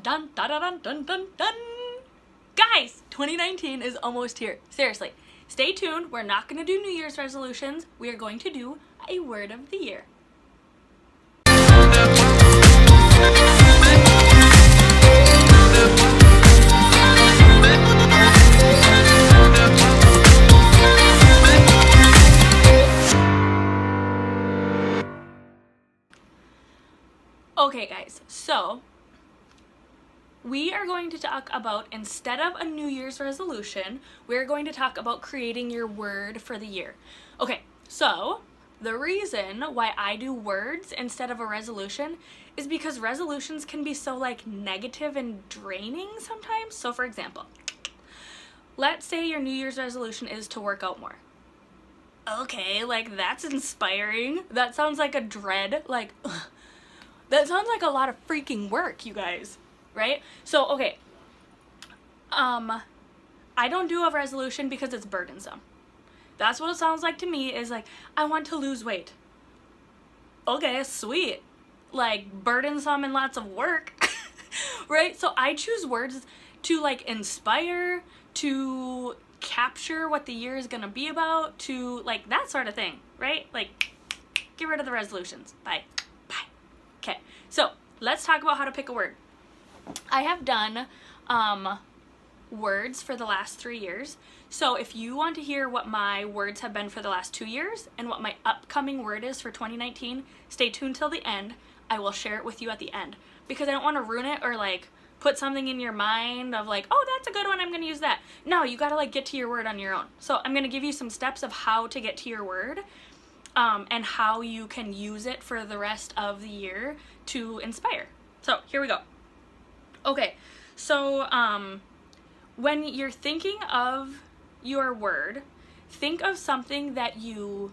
Dun dun dun dun dun dun. Guys, 2019 is almost here. Seriously, stay tuned. We're not going to do New Year's resolutions. We are going to do a word of the year. Okay, guys, so we are going to talk about, instead of a New Year's resolution, we're going to talk about creating your word for the year. Okay, so the reason why I do words instead of a resolution is because resolutions can be so negative and draining sometimes. So for example, let's say your New Year's resolution is to work out more. Okay, that's inspiring. That sounds like a dread, that sounds like a lot of freaking work, you guys. Right? So, okay, I don't do a resolution because it's burdensome. That's what it sounds like to me, is I want to lose weight. Okay, sweet. Burdensome and lots of work. Right? So I choose words to inspire, to capture what the year is gonna be about, to that sort of thing, right? Get rid of the resolutions. Bye. Okay, so let's talk about how to pick a word. I have done words for the last 3 years. So if you want to hear what my words have been for the last 2 years and what my upcoming word is for 2019, stay tuned till the end. I will share it with you at the end, because I don't want to ruin it or put something in your mind of oh, that's a good one, I'm going to use that. No, you got to get to your word on your own. So I'm going to give you some steps of how to get to your word. And how you can use it for the rest of the year to inspire. So here we go. Okay, so when you're thinking of your word, think of something that you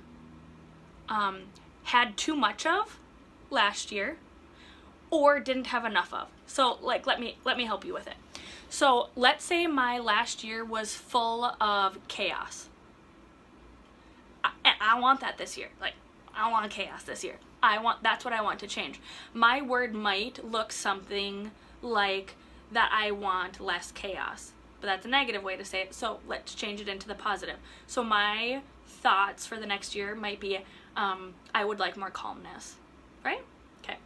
had too much of last year or didn't have enough of. So let me help you with it. So let's say my last year was full of chaos. I want that this year. I want chaos this year. That's what I want to change. My word might look something like that I want less chaos, but that's a negative way to say it. So let's change it into the positive. So my thoughts for the next year might be, I would like more calmness, right? Okay.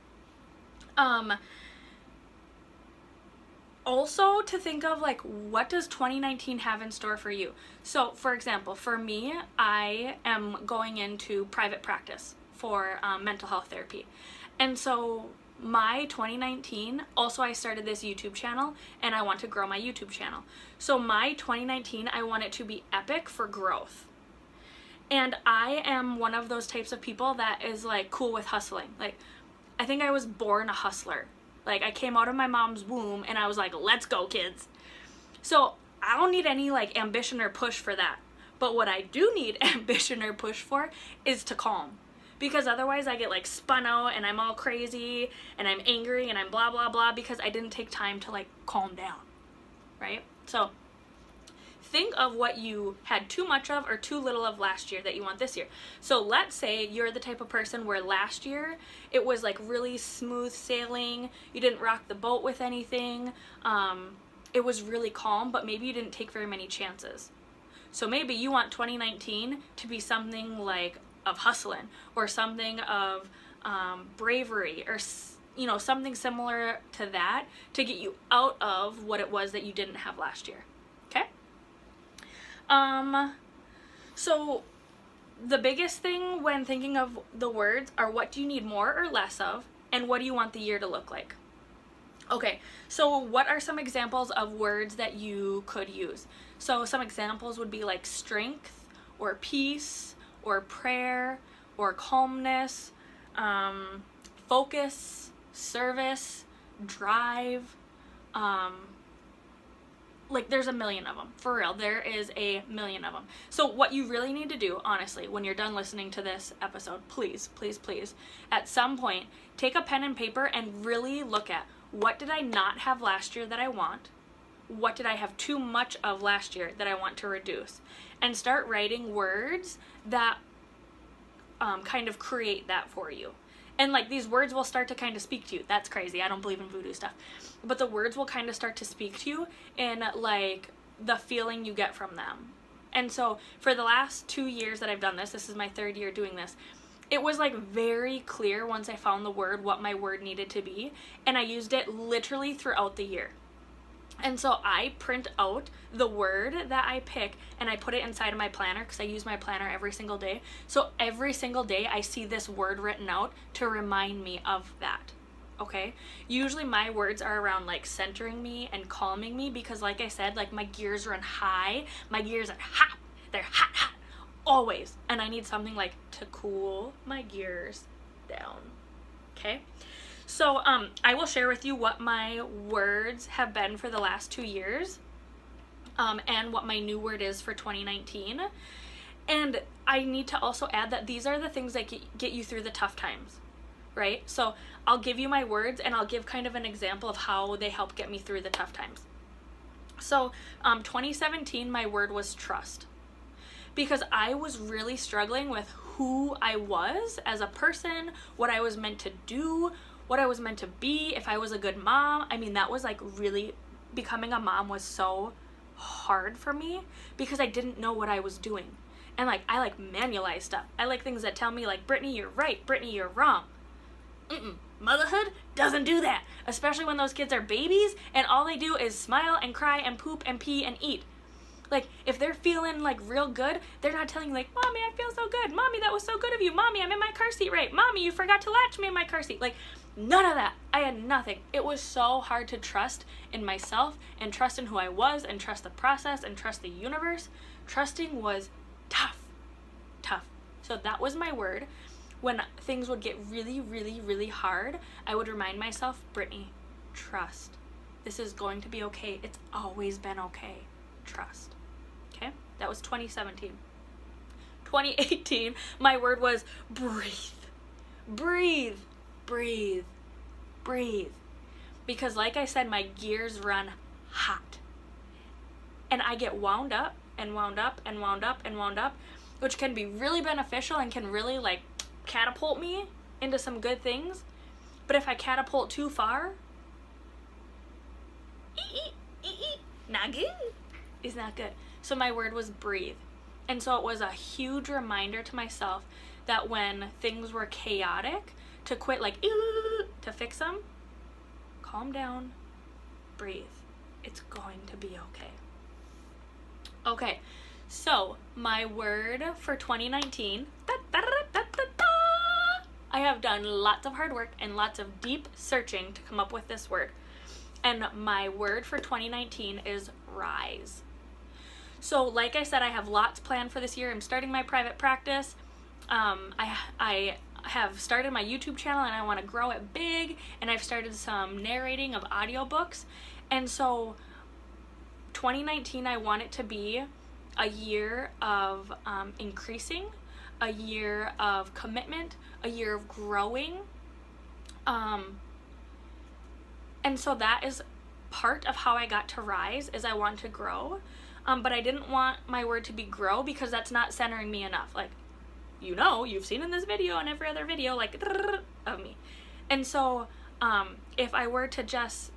Also to think of what does 2019 have in store for you? So for example, for me, I am going into private practice for mental health therapy. And so my 2019, also I started this YouTube channel and I want to grow my YouTube channel. So my 2019, I want it to be epic for growth. And I am one of those types of people that is cool with hustling. I think I was born a hustler. I came out of my mom's womb and I was let's go, kids. So I don't need any ambition or push for that. But what I do need ambition or push for is to calm. Because otherwise I get spun out and I'm all crazy and I'm angry and I'm blah, blah, blah, because I didn't take time to calm down, right? So think of what you had too much of or too little of last year that you want this year. So let's say you're the type of person where last year it was really smooth sailing, you didn't rock the boat with anything, it was really calm, but maybe you didn't take very many chances. So maybe you want 2019 to be something of hustling, or something of bravery, or something similar to that, to get you out of what it was that you didn't have last year. Okay? So the biggest thing when thinking of the words are, what do you need more or less of, and what do you want the year to look like? Okay, so what are some examples of words that you could use? So some examples would be strength, or peace, or prayer, or calmness, focus, service, drive, there's a million of them. For real, there is a million of them. So what you really need to do, honestly, when you're done listening to this episode, please, please, please, at some point, take a pen and paper and really look at, what did I not have last year that I want? What did I have too much of last year that I want to reduce? And start writing words that kind of create that for you. And like these words will start to kind of speak to you. That's crazy. I don't believe in voodoo stuff. But the words will kind of start to speak to you in like the feeling you get from them. And so for the last 2 years that I've done this is my 3rd year doing this, it was like very clear once I found the word what my word needed to be, and I used it literally throughout the year. And so I print out the word that I pick and I put it inside of my planner because I use my planner every single day. So every single day I see this word written out to remind me of that. Okay? Usually my words are around like centering me and calming me because like I said, like my gears run high. My gears are hot. They're hot, hot. Always. And I need something like to cool my gears down. Okay? So I will share with you what my words have been for the last 2 years and what my new word is for 2019. And I need to also add that these are the things that get you through the tough times, right? So I'll give you my words and I'll give kind of an example of how they help get me through the tough times. So 2017, my word was trust. Because I was really struggling with who I was as a person, what I was meant to do, what I was meant to be, if I was a good mom. I mean, that was like really, becoming a mom was so hard for me because I didn't know what I was doing. And like, I like manualize stuff. I like things that tell me like, Brittany, you're right. Brittany, you're wrong. Motherhood doesn't do that. Especially when those kids are babies and all they do is smile and cry and poop and pee and eat. Like, if they're feeling, like, real good, they're not telling you, like, Mommy, I feel so good. Mommy, that was so good of you. Mommy, I'm in my car seat right. Mommy, you forgot to latch me in my car seat. Like, none of that. I had nothing. It was so hard to trust in myself and trust in who I was and trust the process and trust the universe. Trusting was tough. Tough. So that was my word. When things would get really, really, really hard, I would remind myself, Brittany, trust. This is going to be okay. It's always been okay. Trust. Okay? That was 2017. 2018, my word was breathe. Breathe. Breathe. Breathe. Because like I said, my gears run hot. And I get wound up and wound up and wound up and wound up, which can be really beneficial and can really like catapult me into some good things. But if I catapult too far, not good. It's not good. So my word was breathe. And so it was a huge reminder to myself that when things were chaotic, to quit like, to fix them, calm down, breathe. It's going to be okay. Okay, so my word for 2019, I have done lots of hard work and lots of deep searching to come up with this word. And my word for 2019 is rise. So like I said, I have lots planned for this year. I'm starting my private practice. I have started my YouTube channel and I want to grow it big. And I've started some narrating of audiobooks. And so 2019, I want it to be a year of increasing, a year of commitment, a year of growing. And so that is part of how I got to rise, is I want to grow. But I didn't want my word to be grow because that's not centering me enough. Like, you know, you've seen in this video and every other video, like, of me. And so if I were to just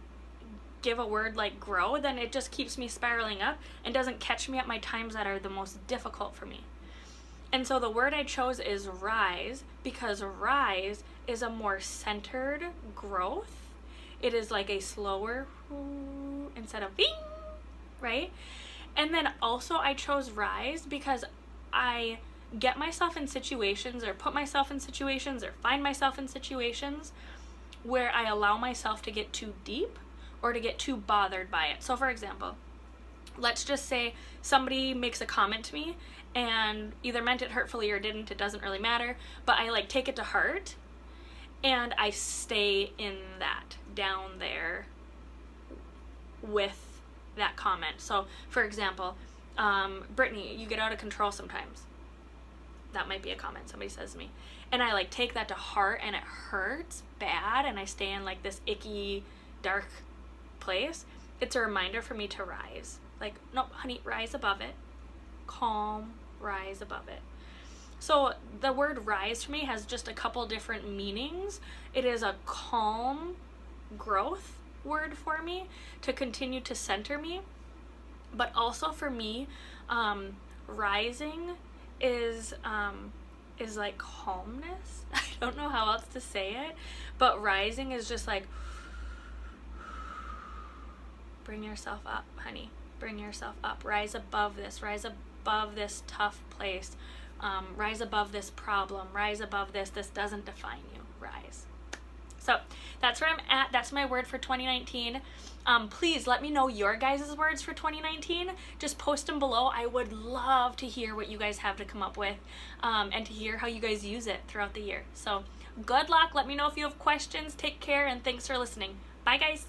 give a word like grow, then it just keeps me spiraling up and doesn't catch me at my times that are the most difficult for me. And so the word I chose is rise, because rise is a more centered growth. It is like a slower instead of bing, right? And then also I chose rise because I get myself in situations or put myself in situations or find myself in situations where I allow myself to get too deep or to get too bothered by it. So for example, let's just say somebody makes a comment to me and either meant it hurtfully or didn't, it doesn't really matter, but I like take it to heart and I stay in that, down there with that comment. So for example, Brittany, you get out of control sometimes. That might be a comment somebody says to me. And I like take that to heart and it hurts bad and I stay in like this icky, dark place. It's a reminder for me to rise. Like, nope, honey, rise above it. Calm, rise above it. So the word rise for me has just a couple different meanings. It is a calm growth word for me to continue to center me. But also for me, rising is like calmness. I don't know how else to say it, but rising is just like, bring yourself up, honey. Bring yourself up. Rise above this. Rise above this tough place. Rise above this problem. Rise above this. This doesn't define you. Rise. So that's where I'm at. That's my word for 2019. Please let me know your guys' words for 2019. Just post them below. I would love to hear what you guys have to come up with, and to hear how you guys use it throughout the year. So good luck. Let me know if you have questions. Take care, and thanks for listening. Bye, guys.